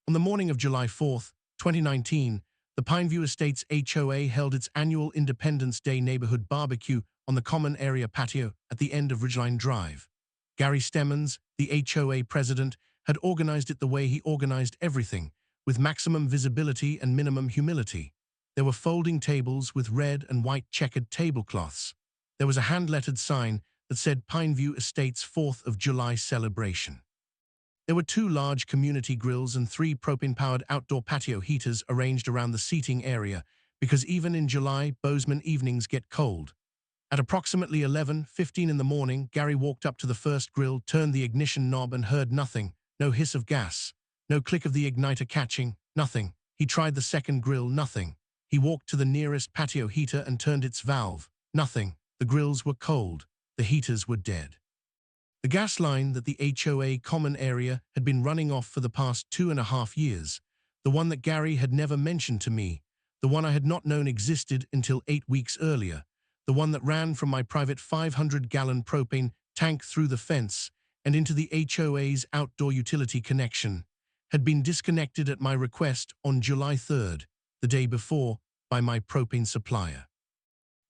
On the morning of July 4th, 2019, the Pineview Estates HOA held its annual Independence Day neighborhood barbecue on the common area patio at the end of Ridgeline Drive. Gary Stemmons, the HOA president, had organized it the way he organized everything, with maximum visibility and minimum humility. There were folding tables with red and white checkered tablecloths. There was a hand-lettered sign that said Pineview Estates 4th of July celebration. There were 2 large community grills and 3 propane-powered outdoor patio heaters arranged around the seating area, because even in July, Bozeman evenings get cold. At approximately 11:15 in the morning, Gary walked up to the first grill, turned the ignition knob and heard nothing. No hiss of gas, no click of the igniter catching, nothing. He tried the second grill, nothing. He walked to the nearest patio heater and turned its valve, nothing. The grills were cold, the heaters were dead. The gas line that the HOA common area had been running off for the past 2.5 years, the one that Gary had never mentioned to me, the one I had not known existed until 8 weeks earlier, the one that ran from my private 500-gallon propane tank through the fence and into the HOA's outdoor utility connection, had been disconnected at my request on July 3rd, the day before, by my propane supplier.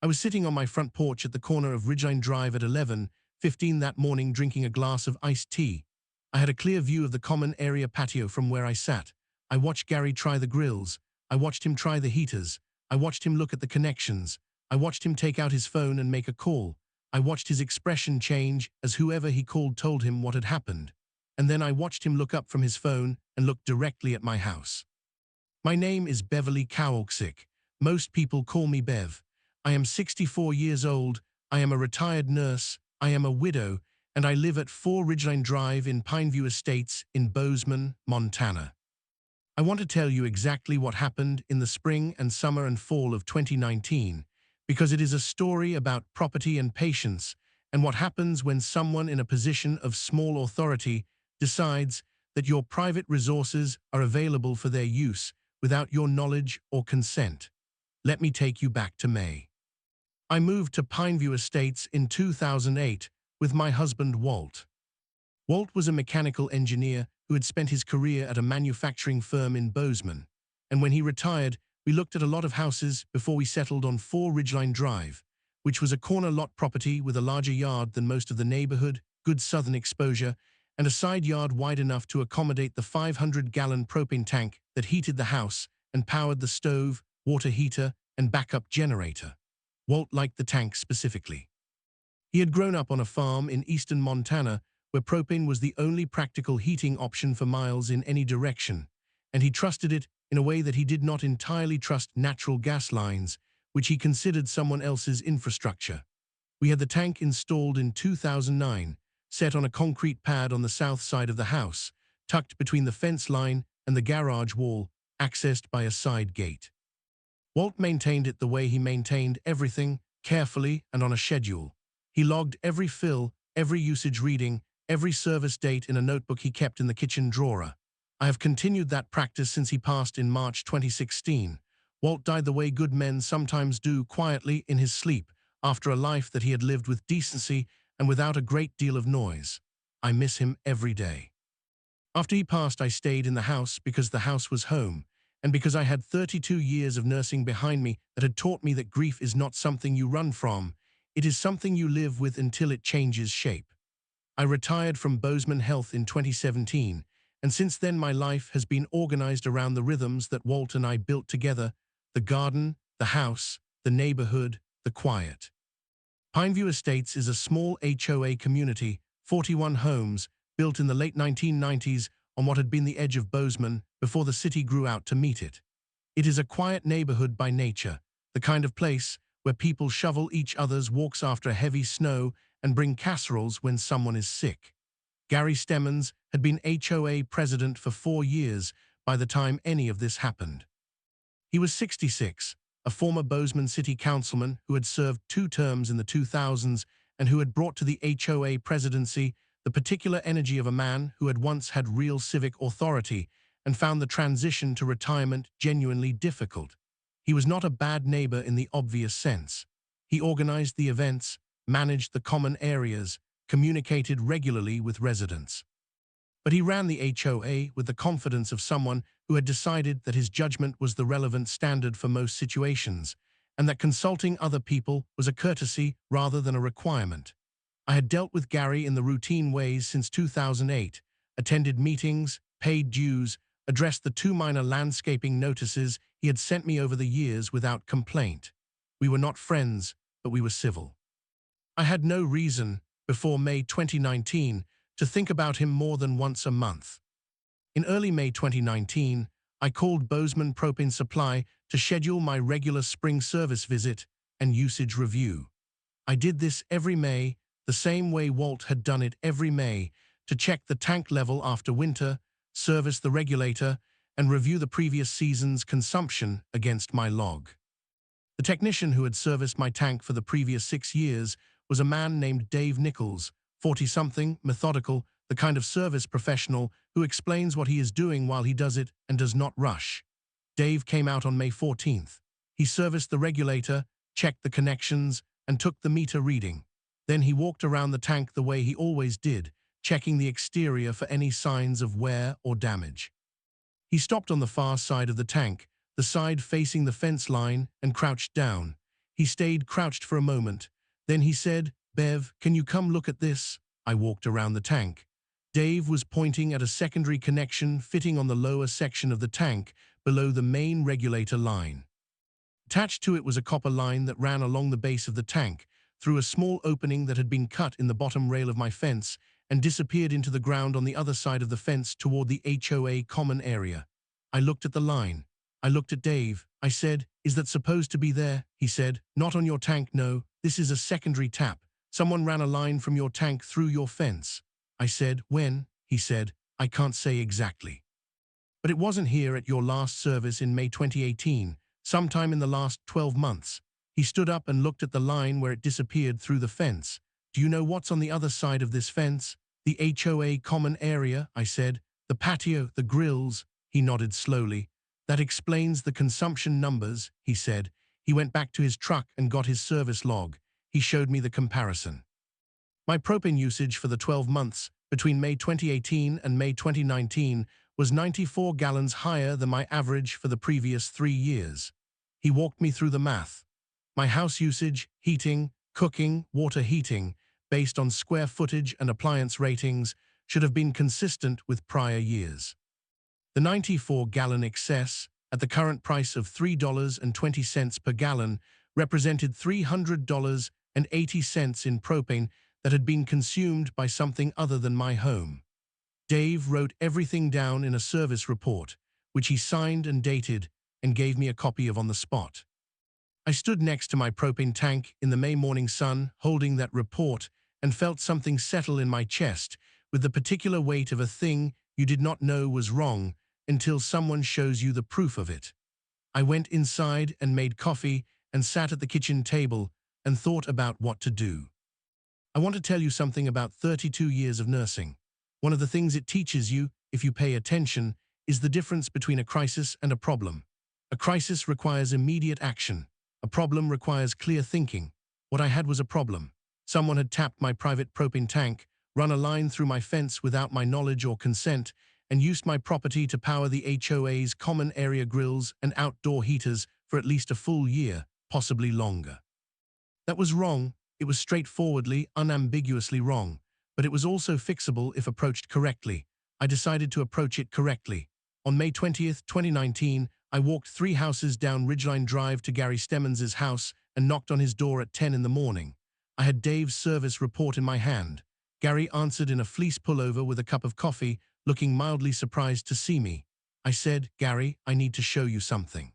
I was sitting on my front porch at the corner of Ridgeline Drive at 11:15 that morning drinking a glass of iced tea. I had a clear view of the common area patio from where I sat. I watched Gary try the grills. I watched him try the heaters. I watched him look at the connections. I watched him take out his phone and make a call. I watched his expression change as whoever he called told him what had happened. And then I watched him look up from his phone and look directly at my house. My name is Beverly Kowalczyk. Most people call me Bev. I am 64 years old. I am a retired nurse. I am a widow, and I live at 4 Ridgeline Drive in Pineview Estates in Bozeman, Montana. I want to tell you exactly what happened in the spring and summer and fall of 2019, because it is a story about property and patience, and what happens when someone in a position of small authority decides that your private resources are available for their use without your knowledge or consent. Let me take you back to May. I moved to Pineview Estates in 2008 with my husband Walt. Walt was a mechanical engineer who had spent his career at a manufacturing firm in Bozeman, and when he retired, we looked at a lot of houses before we settled on 4 Ridgeline Drive, which was a corner lot property with a larger yard than most of the neighborhood, good southern exposure, and a side yard wide enough to accommodate the 500-gallon propane tank that heated the house and powered the stove, water heater, and backup generator. Walt liked the tank specifically. He had grown up on a farm in eastern Montana where propane was the only practical heating option for miles in any direction, and he trusted it in a way that he did not entirely trust natural gas lines, which he considered someone else's infrastructure. We had the tank installed in 2009, set on a concrete pad on the south side of the house, tucked between the fence line and the garage wall, accessed by a side gate. Walt maintained it the way he maintained everything, carefully and on a schedule. He logged every fill, every usage reading, every service date in a notebook he kept in the kitchen drawer. I have continued that practice since he passed in March 2016. Walt died the way good men sometimes do, quietly in his sleep, after a life that he had lived with decency and without a great deal of noise. I miss him every day. After he passed, I stayed in the house because the house was home, and because I had 32 years of nursing behind me that had taught me that grief is not something you run from, it is something you live with until it changes shape. I retired from Bozeman Health in 2017, and since then my life has been organized around the rhythms that Walt and I built together: the garden, the house, the neighborhood, the quiet. Pineview Estates is a small HOA community, 41 homes, built in the late 1990s on what had been the edge of Bozeman before the city grew out to meet it. It is a quiet neighborhood by nature, the kind of place where people shovel each other's walks after heavy snow and bring casseroles when someone is sick. Gary Stemmons had been HOA president for 4 years by the time any of this happened. He was 66, a former Bozeman city councilman who had served 2 terms in the 2000s and who had brought to the HOA presidency the particular energy of a man who had once had real civic authority and found the transition to retirement genuinely difficult. He was not a bad neighbor in the obvious sense. He organized the events, managed the common areas, communicated regularly with residents. But he ran the HOA with the confidence of someone who had decided that his judgment was the relevant standard for most situations, and that consulting other people was a courtesy rather than a requirement. I had dealt with Gary in the routine ways since 2008, attended meetings, paid dues, addressed the 2 minor landscaping notices he had sent me over the years without complaint. We were not friends, but we were civil. I had no reason, before May 2019, to think about him more than once a month. In early May 2019, I called Bozeman Propane Supply to schedule my regular spring service visit and usage review. I did this every May, the same way Walt had done it every May, to check the tank level after winter, service the regulator, and review the previous season's consumption against my log. The technician who had serviced my tank for the previous 6 years was a man named Dave Nichols, 40-something, methodical, the kind of service professional who explains what he is doing while he does it and does not rush. Dave came out on May 14th. He serviced the regulator, checked the connections, and took the meter reading. Then he walked around the tank the way he always did, checking the exterior for any signs of wear or damage. He stopped on the far side of the tank, the side facing the fence line, and crouched down. He stayed crouched for a moment. Then he said, "Bev, can you come look at this?" I walked around the tank. Dave was pointing at a secondary connection fitting on the lower section of the tank, below the main regulator line. Attached to it was a copper line that ran along the base of the tank, through a small opening that had been cut in the bottom rail of my fence, and disappeared into the ground on the other side of the fence toward the HOA common area. I looked at the line. I looked at Dave. I said, "Is that supposed to be there?" He said, "Not on your tank, no. This is a secondary tap. Someone ran a line from your tank through your fence." I said, "When?" He said, "I can't say exactly. But it wasn't here at your last service in May 2018, sometime in the last 12 months. He stood up and looked at the line where it disappeared through the fence. "Do you know what's on the other side of this fence?" "The HOA common area," I said. "The patio, the grills." He nodded slowly. "That explains the consumption numbers," he said. He went back to his truck and got his service log. He showed me the comparison. My propane usage for the 12 months between May 2018 and May 2019 was 94 gallons higher than my average for the previous 3 years. He walked me through the math. My house usage, heating, cooking, water heating, based on square footage and appliance ratings, should have been consistent with prior years. The 94-gallon excess, at the current price of $3.20 per gallon, represented $300.80 in propane that had been consumed by something other than my home. Dave wrote everything down in a service report, which he signed and dated, and gave me a copy of on the spot. I stood next to my propane tank in the May morning sun, holding that report, and felt something settle in my chest, with the particular weight of a thing you did not know was wrong until someone shows you the proof of it. I went inside and made coffee and sat at the kitchen table and thought about what to do. I want to tell you something about 32 years of nursing. One of the things it teaches you, if you pay attention, is the difference between a crisis and a problem. A crisis requires immediate action. A problem requires clear thinking. What I had was a problem. Someone had tapped my private propane tank, run a line through my fence without my knowledge or consent, and used my property to power the HOA's common area grills and outdoor heaters for at least a full year, possibly longer. That was wrong. It was straightforwardly, unambiguously wrong, but it was also fixable if approached correctly. I decided to approach it correctly. On May 20th, 2019, I walked 3 houses down Ridgeline Drive to Gary Stemmons's house and knocked on his door at 10 in the morning. I had Dave's service report in my hand. Gary answered in a fleece pullover with a cup of coffee, looking mildly surprised to see me. I said, "Gary, I need to show you something."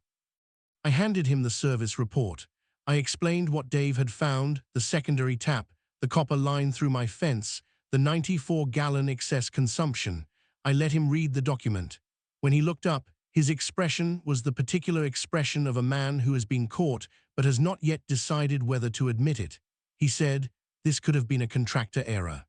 I handed him the service report. I explained what Dave had found, the secondary tap, the copper line through my fence, the 94-gallon excess consumption. I let him read the document. When he looked up, his expression was the particular expression of a man who has been caught but has not yet decided whether to admit it. He said, "This could have been a contractor error."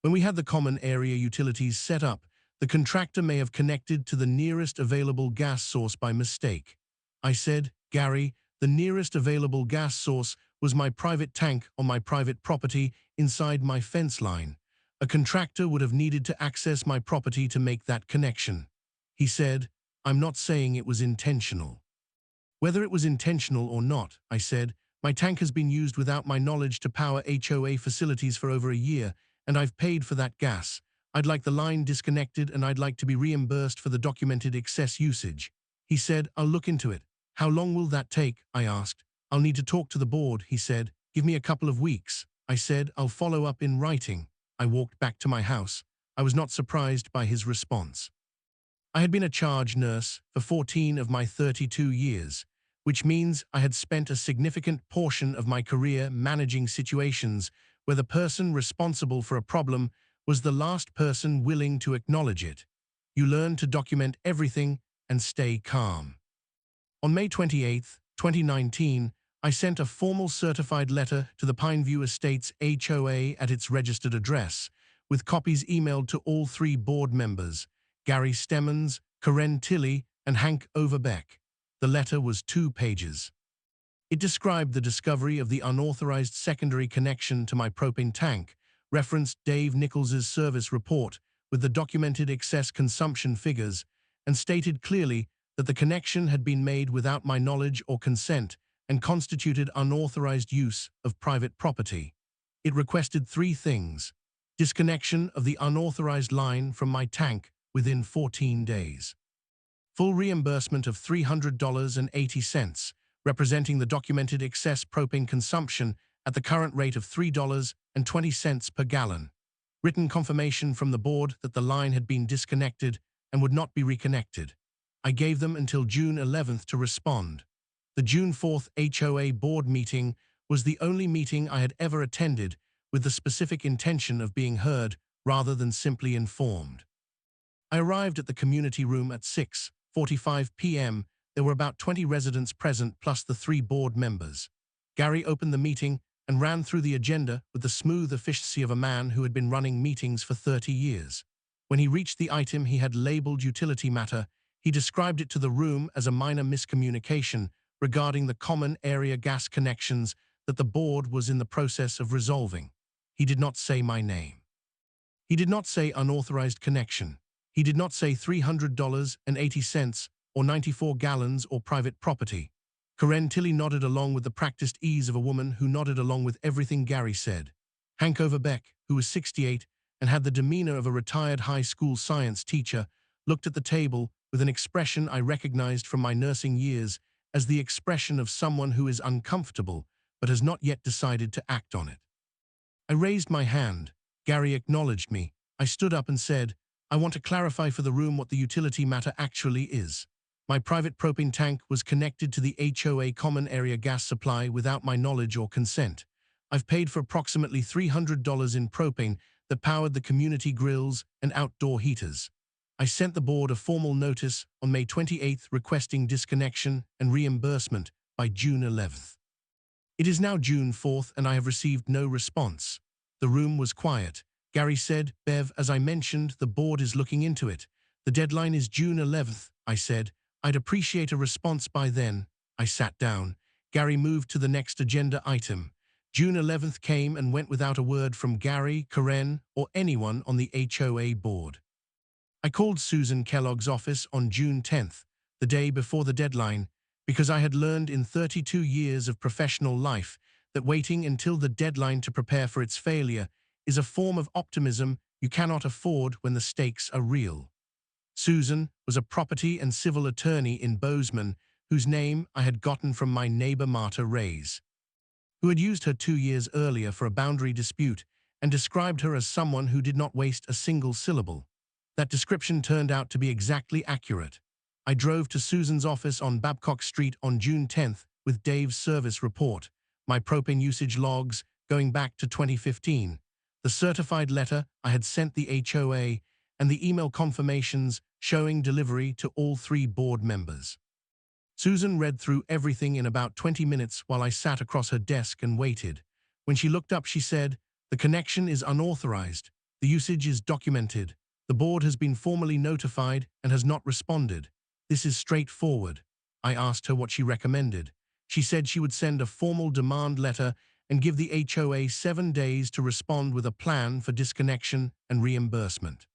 When we had the common area utilities set up, the contractor may have connected to the nearest available gas source by mistake. I said, "Gary, the nearest available gas source was my private tank on my private property inside my fence line. A contractor would have needed to access my property to make that connection. He said, I'm not saying it was intentional. Whether it was intentional or not, I said, my tank has been used without my knowledge to power HOA facilities for over a year, and I've paid for that gas. I'd like the line disconnected and I'd like to be reimbursed for the documented excess usage. He said, I'll look into it. How long will that take? I asked. I'll need to talk to the board, he said. Give me a couple of weeks. I said, I'll follow up in writing. I walked back to my house. I was not surprised by his response. I had been a charge nurse for 14 of my 32 years, which means I had spent a significant portion of my career managing situations where the person responsible for a problem was the last person willing to acknowledge it. You learn to document everything and stay calm. On May 28, 2019, I sent a formal certified letter to the Pineview Estates HOA at its registered address, with copies emailed to all 3 board members, Gary Stemmons, Karen Tilley, and Hank Overbeck. The letter was 2 pages. It described the discovery of the unauthorized secondary connection to my propane tank, referenced Dave Nichols's service report with the documented excess consumption figures, and stated clearly that the connection had been made without my knowledge or consent and constituted unauthorized use of private property. It requested 3 things: disconnection of the unauthorized line from my tank within 14 days, full reimbursement of $300.80, representing the documented excess propane consumption at the current rate of $3.20 per gallon, written confirmation from the board that the line had been disconnected and would not be reconnected. I gave them until June 11th to respond. The June 4th HOA board meeting was the only meeting I had ever attended with the specific intention of being heard rather than simply informed. I arrived at the community room at 6:45 p.m. There were about 20 residents present plus the 3 board members. Gary opened the meeting and ran through the agenda with the smooth efficiency of a man who had been running meetings for 30 years. When he reached the item he had labeled utility matter, he described it to the room as a minor miscommunication regarding the common area gas connections that the board was in the process of resolving. He did not say my name. He did not say unauthorized connection. He did not say $300.80 or 94 gallons or private property. Karen Tilley nodded along with the practiced ease of a woman who nodded along with everything Gary said. Hank Overbeck, who was 68 and had the demeanor of a retired high school science teacher, looked at the table with an expression I recognized from my nursing years as the expression of someone who is uncomfortable but has not yet decided to act on it. I raised my hand. Gary acknowledged me. I stood up and said, I want to clarify for the room what the utility matter actually is. My private propane tank was connected to the HOA common area gas supply without my knowledge or consent. I've paid for approximately $300 in propane that powered the community grills and outdoor heaters. I sent the board a formal notice on May 28th requesting disconnection and reimbursement by June 11th. It is now June 4th and I have received no response. The room was quiet. Gary said, Bev, as I mentioned, the board is looking into it. The deadline is June 11th, I said. I'd appreciate a response by then. I sat down. Gary moved to the next agenda item. June 11th came and went without a word from Gary, Karen, or anyone on the HOA board. I called Susan Kellogg's office on June 10th, the day before the deadline, because I had learned in 32 years of professional life that waiting until the deadline to prepare for its failure is a form of optimism you cannot afford when the stakes are real. Susan was a property and civil attorney in Bozeman whose name I had gotten from my neighbor Marta Reyes, who had used her 2 years earlier for a boundary dispute and described her as someone who did not waste a single syllable. That description turned out to be exactly accurate. I drove to Susan's office on Babcock Street on June 10th with Dave's service report, my propane usage logs going back to 2015, the certified letter I had sent the HOA, and the email confirmations showing delivery to all 3 board members. Susan read through everything in about 20 minutes while I sat across her desk and waited. When she looked up, she said, "The connection is unauthorized. The usage is documented. The board has been formally notified and has not responded. This is straightforward." I asked her what she recommended. She said she would send a formal demand letter and give the HOA 7 days to respond with a plan for disconnection and reimbursement.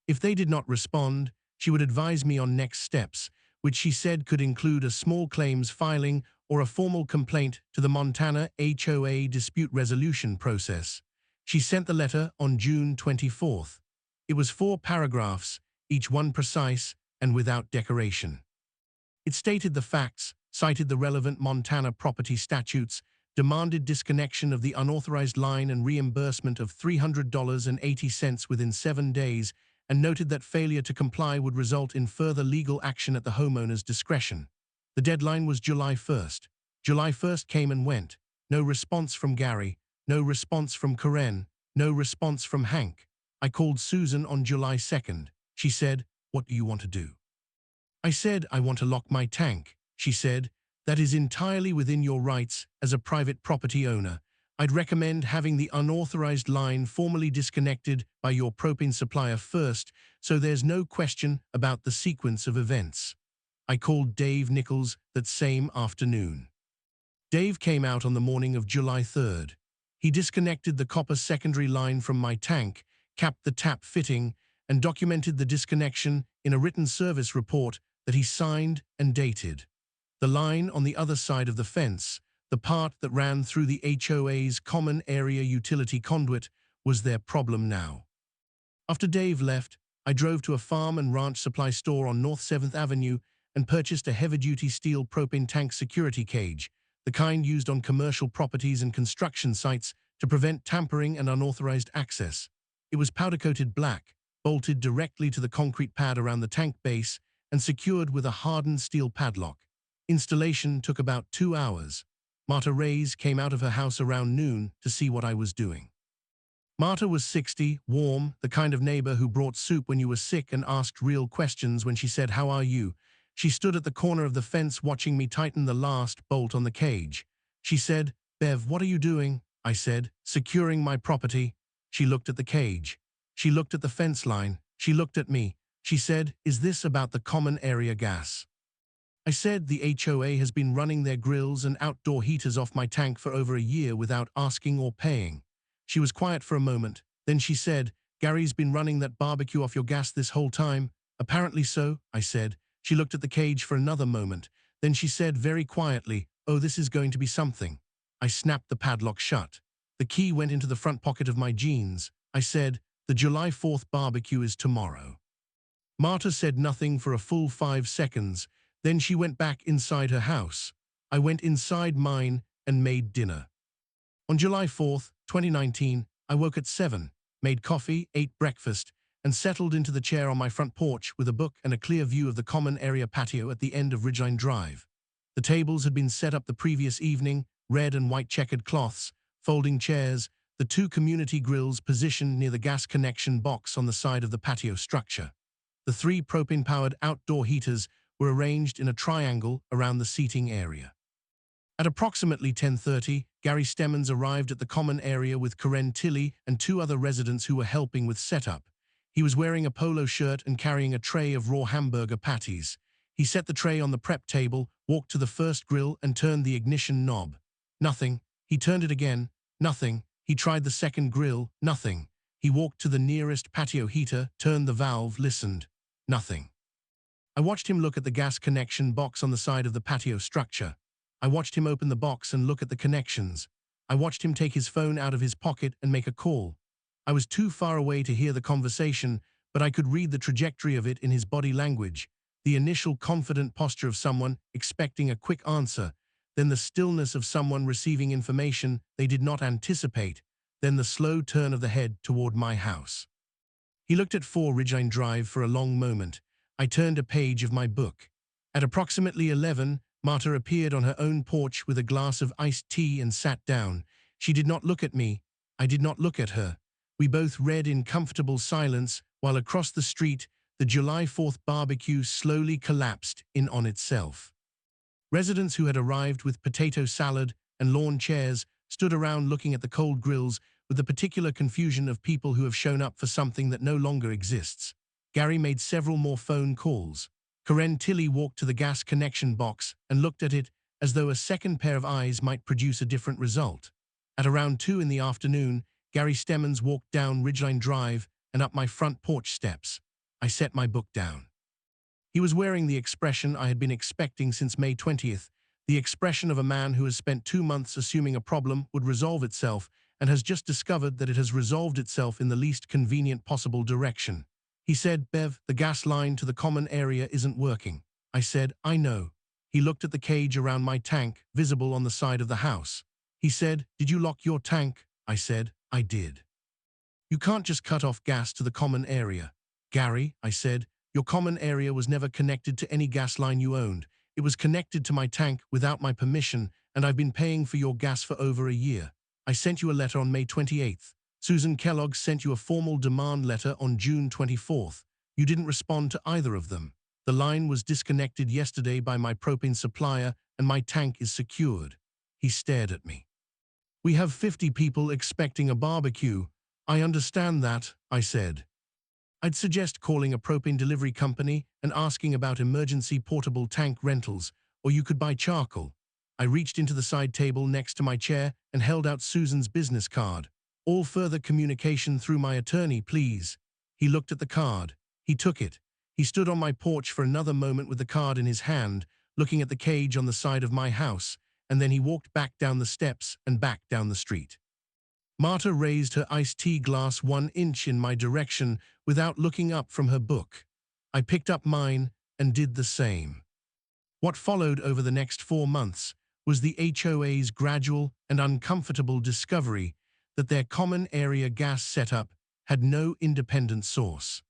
If they did not respond, she would advise me on next steps, which she said could include a small claims filing or a formal complaint to the Montana HOA dispute resolution process. She sent the letter on June 24th. It was 4 paragraphs, each one precise and without decoration. It stated the facts, cited the relevant Montana property statutes, demanded disconnection of the unauthorized line and reimbursement of $300.80 within 7 days, and noted that failure to comply would result in further legal action at the homeowner's discretion. The deadline was July 1st. July 1st came and went. No response from Gary, no response from Karen, no response from Hank. I called Susan on July 2nd. She said, "What do you want to do?" I said, "I want to lock my tank." She said, "That is entirely within your rights as a private property owner. I'd recommend having the unauthorized line formally disconnected by your propane supplier first, so there's no question about the sequence of events." I called Dave Nichols that same afternoon. Dave came out on the morning of July 3rd. He disconnected the copper secondary line from my tank, capped the tap fitting, and documented the disconnection in a written service report that he signed and dated. The line on the other side of the fence, the part that ran through the HOA's common area utility conduit, was their problem now. After Dave left, I drove to a farm and ranch supply store on North 7th Avenue and purchased a heavy-duty steel propane tank security cage, the kind used on commercial properties and construction sites to prevent tampering and unauthorized access. It was powder-coated black, bolted directly to the concrete pad around the tank base, and secured with a hardened steel padlock. Installation took about 2 hours. Marta Reyes came out of her house around noon to see what I was doing. Marta was 60, warm, the kind of neighbor who brought soup when you were sick and asked real questions when she said, "How are you?" She stood at the corner of the fence watching me tighten the last bolt on the cage. She said, "Bev, what are you doing?" I said, "Securing my property." She looked at the cage. She looked at the fence line. She looked at me. She said, "Is this about the common area gas?" I said, "The HOA has been running their grills and outdoor heaters off my tank for over a year without asking or paying." She was quiet for a moment. Then she said, "Gary's been running that barbecue off your gas this whole time." "Apparently so," I said. She looked at the cage for another moment. Then she said very quietly, "Oh, this is going to be something." I snapped the padlock shut. The key went into the front pocket of my jeans. I said, "The July 4th barbecue is tomorrow." Marta said nothing for a full 5 seconds. Then she went back inside her house. I went inside mine and made dinner. On July 4th, 2019, I woke at 7, made coffee, ate breakfast, and settled into the chair on my front porch with a book and a clear view of the common area patio at the end of Ridgeline Drive. The tables had been set up the previous evening, red and white checkered cloths, folding chairs, the 2 community grills positioned near the gas connection box on the side of the patio structure. The 3 propane-powered outdoor heaters were arranged in a triangle around the seating area. At approximately 10:30, Gary Stemmons arrived at the common area with Karen Tilley and 2 other residents who were helping with setup. He was wearing a polo shirt and carrying a tray of raw hamburger patties. He set the tray on the prep table, walked to the first grill and turned the ignition knob. Nothing. He turned it again. Nothing. He tried the second grill. Nothing. He walked to the nearest patio heater, turned the valve, listened. Nothing. I watched him look at the gas connection box on the side of the patio structure. I watched him open the box and look at the connections. I watched him take his phone out of his pocket and make a call. I was too far away to hear the conversation, but I could read the trajectory of it in his body language, the initial confident posture of someone expecting a quick answer, then the stillness of someone receiving information they did not anticipate, then the slow turn of the head toward my house. He looked at 4 Ridgeline Drive for a long moment. I turned a page of my book. At approximately 11, Marta appeared on her own porch with a glass of iced tea and sat down. She did not look at me. I did not look at her. We both read in comfortable silence while across the street, the July 4th barbecue slowly collapsed in on itself. Residents who had arrived with potato salad and lawn chairs stood around looking at the cold grills with the particular confusion of people who have shown up for something that no longer exists. Gary made several more phone calls. Karen Tilley walked to the gas connection box and looked at it as though a second pair of eyes might produce a different result. At around 2 in the afternoon, Gary Stemmons walked down Ridgeline Drive and up my front porch steps. I set my book down. He was wearing the expression I had been expecting since May 20th, the expression of a man who has spent 2 months assuming a problem would resolve itself and has just discovered that it has resolved itself in the least convenient possible direction. He said, "Bev, the gas line to the common area isn't working." I said, "I know." He looked at the cage around my tank, visible on the side of the house. He said, "Did you lock your tank?" I said, "I did." "You can't just cut off gas to the common area." "Gary," I said, "your common area was never connected to any gas line you owned. It was connected to my tank without my permission, and I've been paying for your gas for over a year. I sent you a letter on May 28th. Susan Kellogg sent you a formal demand letter on June 24th. You didn't respond to either of them. The line was disconnected yesterday by my propane supplier, and my tank is secured." He stared at me. "We have 50 people expecting a barbecue." "I understand that," I said. "I'd suggest calling a propane delivery company and asking about emergency portable tank rentals, or you could buy charcoal." I reached into the side table next to my chair and held out Susan's business card. "All further communication through my attorney, please." He looked at the card. He took it. He stood on my porch for another moment with the card in his hand, looking at the cage on the side of my house, and then he walked back down the steps and back down the street. Marta raised her iced tea glass 1 inch in my direction without looking up from her book. I picked up mine and did the same. What followed over the next 4 months was the HOA's gradual and uncomfortable discovery that their common area gas setup had no independent source.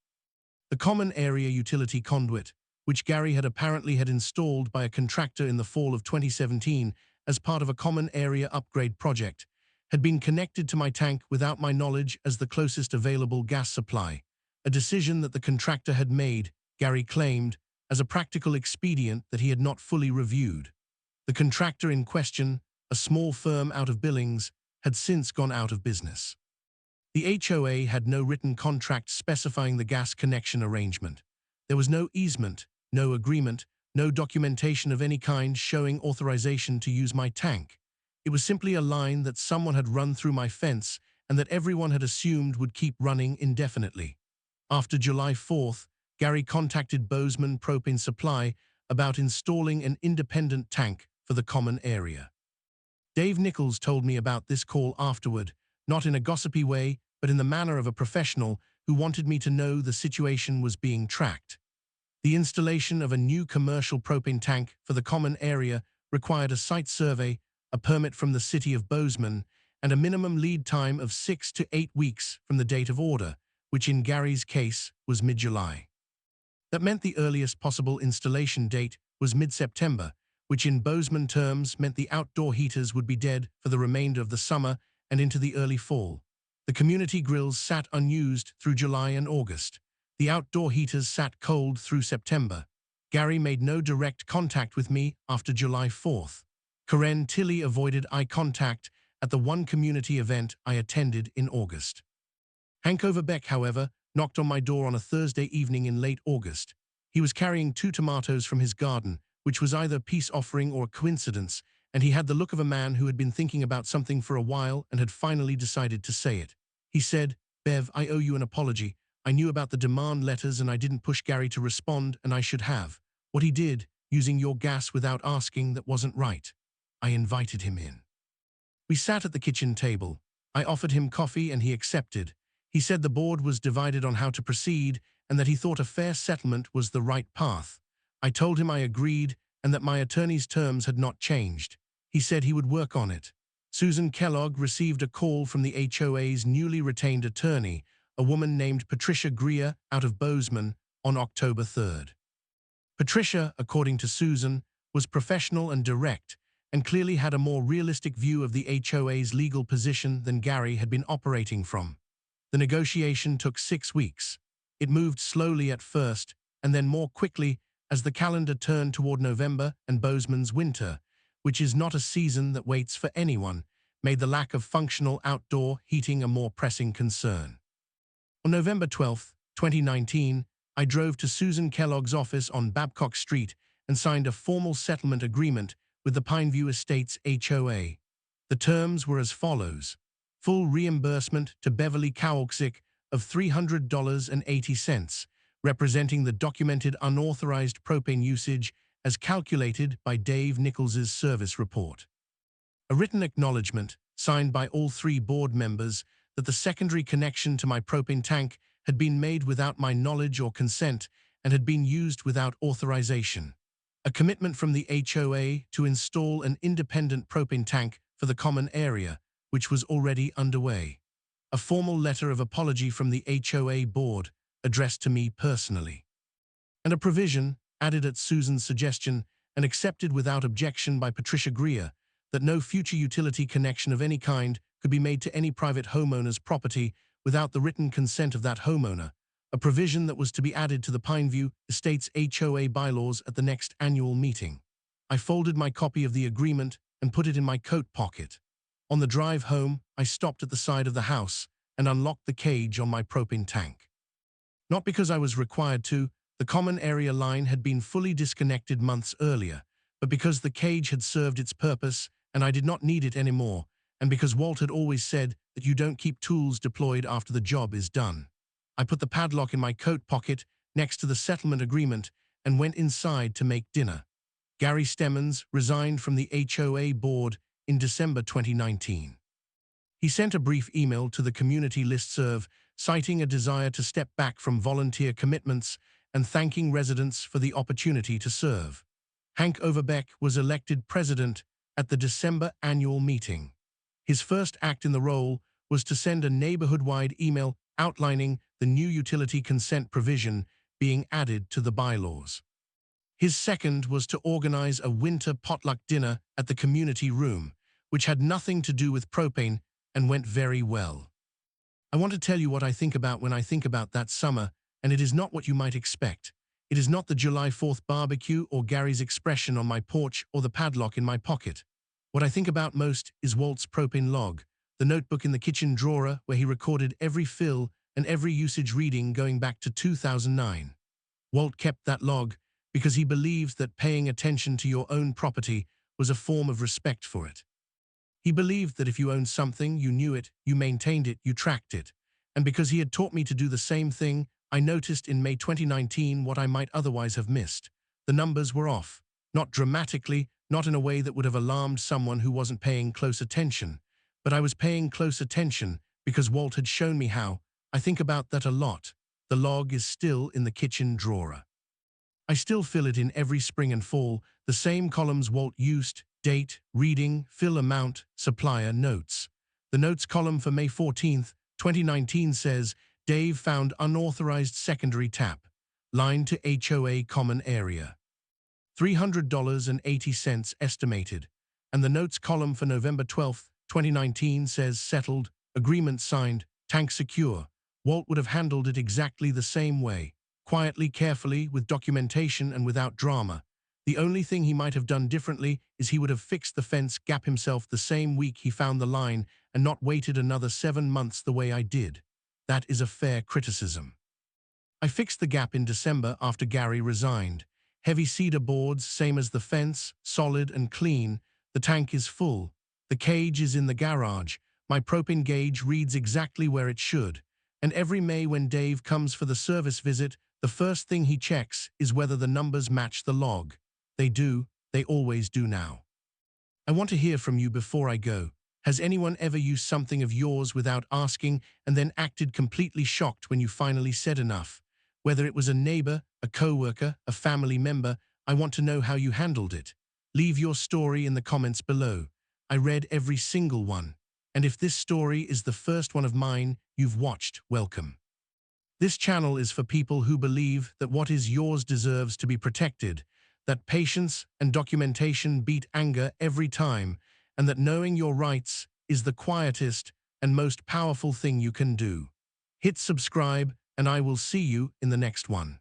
The common area utility conduit, which Gary had apparently had installed by a contractor in the fall of 2017 as part of a common area upgrade project, had been connected to my tank without my knowledge as the closest available gas supply, a decision that the contractor had made, Gary claimed, as a practical expedient that he had not fully reviewed. The contractor in question, a small firm out of Billings, had since gone out of business. The HOA had no written contract specifying the gas connection arrangement. There was no easement, no agreement, no documentation of any kind showing authorization to use my tank. It was simply a line that someone had run through my fence and that everyone had assumed would keep running indefinitely. After July 4th, Gary contacted Bozeman Propane Supply about installing an independent tank for the common area. Dave Nichols told me about this call afterward, not in a gossipy way, but in the manner of a professional who wanted me to know the situation was being tracked. The installation of a new commercial propane tank for the common area required a site survey, a permit from the city of Bozeman, and a minimum lead time of 6 to 8 weeks from the date of order, which in Gary's case was mid-July. That meant the earliest possible installation date was mid-September, which in Bozeman terms meant the outdoor heaters would be dead for the remainder of the summer and into the early fall. The community grills sat unused through July and August. The outdoor heaters sat cold through September. Gary made no direct contact with me after July 4th. Karen Tilley avoided eye contact at the one community event I attended in August. Hank Overbeck, however, knocked on my door on a Thursday evening in late August. He was carrying 2 tomatoes from his garden, which was either a peace offering or a coincidence, and he had the look of a man who had been thinking about something for a while and had finally decided to say it. He said, "Bev, I owe you an apology. I knew about the demand letters and I didn't push Gary to respond, and I should have. What he did, using your gas without asking, that wasn't right." I invited him in. We sat at the kitchen table. I offered him coffee and he accepted. He said the board was divided on how to proceed and that he thought a fair settlement was the right path. I told him I agreed and that my attorney's terms had not changed. He said he would work on it. Susan Kellogg received a call from the HOA's newly retained attorney, a woman named Patricia Greer out of Bozeman, on October 3rd. Patricia, according to Susan, was professional and direct, and clearly had a more realistic view of the HOA's legal position than Gary had been operating from. The negotiation took 6 weeks. It moved slowly at first, and then more quickly as the calendar turned toward November and Bozeman's winter, which is not a season that waits for anyone, made the lack of functional outdoor heating a more pressing concern. On November 12, 2019, I drove to Susan Kellogg's office on Babcock Street and signed a formal settlement agreement with the Pineview Estates HOA. The terms were as follows: full reimbursement to Beverly Kowalczyk of $300.80, representing the documented unauthorized propane usage as calculated by Dave Nichols's service report. A written acknowledgement, signed by all 3 board members, that the secondary connection to my propane tank had been made without my knowledge or consent and had been used without authorization. A commitment from the HOA to install an independent propane tank for the common area, which was already underway. A formal letter of apology from the HOA board, addressed to me personally. And a provision, added at Susan's suggestion and accepted without objection by Patricia Greer, that no future utility connection of any kind could be made to any private homeowner's property without the written consent of that homeowner, a provision that was to be added to the Pineview Estates HOA bylaws at the next annual meeting. I folded my copy of the agreement and put it in my coat pocket. On the drive home, I stopped at the side of the house and unlocked the cage on my propane tank. Not because I was required to, the common area line had been fully disconnected months earlier, but because the cage had served its purpose and I did not need it anymore, and because Walt had always said that you don't keep tools deployed after the job is done. I put the padlock in my coat pocket next to the settlement agreement and went inside to make dinner. Gary Stemmons resigned from the HOA board in December 2019. He sent a brief email to the community listserv, citing a desire to step back from volunteer commitments and thanking residents for the opportunity to serve. Hank Overbeck was elected president at the December annual meeting. His first act in the role was to send a neighborhood-wide email outlining the new utility consent provision being added to the bylaws. His second was to organize a winter potluck dinner at the community room, which had nothing to do with propane and went very well. I want to tell you what I think about when I think about that summer, and it is not what you might expect. It is not the July 4th barbecue or Gary's expression on my porch or the padlock in my pocket. What I think about most is Walt's propane log, the notebook in the kitchen drawer where he recorded every fill and every usage reading going back to 2009. Walt kept that log because he believes that paying attention to your own property was a form of respect for it. He believed that if you owned something, you knew it, you maintained it, you tracked it. And because he had taught me to do the same thing, I noticed in May 2019 what I might otherwise have missed. The numbers were off. Not dramatically, not in a way that would have alarmed someone who wasn't paying close attention. But I was paying close attention because Walt had shown me how. I think about that a lot. The log is still in the kitchen drawer. I still fill it in every spring and fall, the same columns Walt used: date, reading, fill amount, supplier, notes. The notes column for May 14th, 2019 says, Dave found unauthorized secondary tap, line to HOA common area. $300.80 estimated. And the notes column for November 12th, 2019 says settled, agreement signed, tank secure. Walt would have handled it exactly the same way, quietly, carefully, with documentation and without drama. The only thing he might have done differently is he would have fixed the fence gap himself the same week he found the line and not waited another 7 months the way I did. That is a fair criticism. I fixed the gap in December after Gary resigned. Heavy cedar boards, same as the fence, solid and clean. The tank is full. The cage is in the garage. My propane gauge reads exactly where it should. And every May when Dave comes for the service visit, the first thing he checks is whether the numbers match the log. They do. They always do now. I want to hear from you before I go. Has anyone ever used something of yours without asking and then acted completely shocked when you finally said enough? Whether it was a neighbor, a coworker, a family member, I want to know how you handled it. Leave your story in the comments below. I read every single one. And if this story is the first one of mine you've watched, welcome. This channel is for people who believe that what is yours deserves to be protected, that patience and documentation beat anger every time, and that knowing your rights is the quietest and most powerful thing you can do. Hit subscribe, and I will see you in the next one.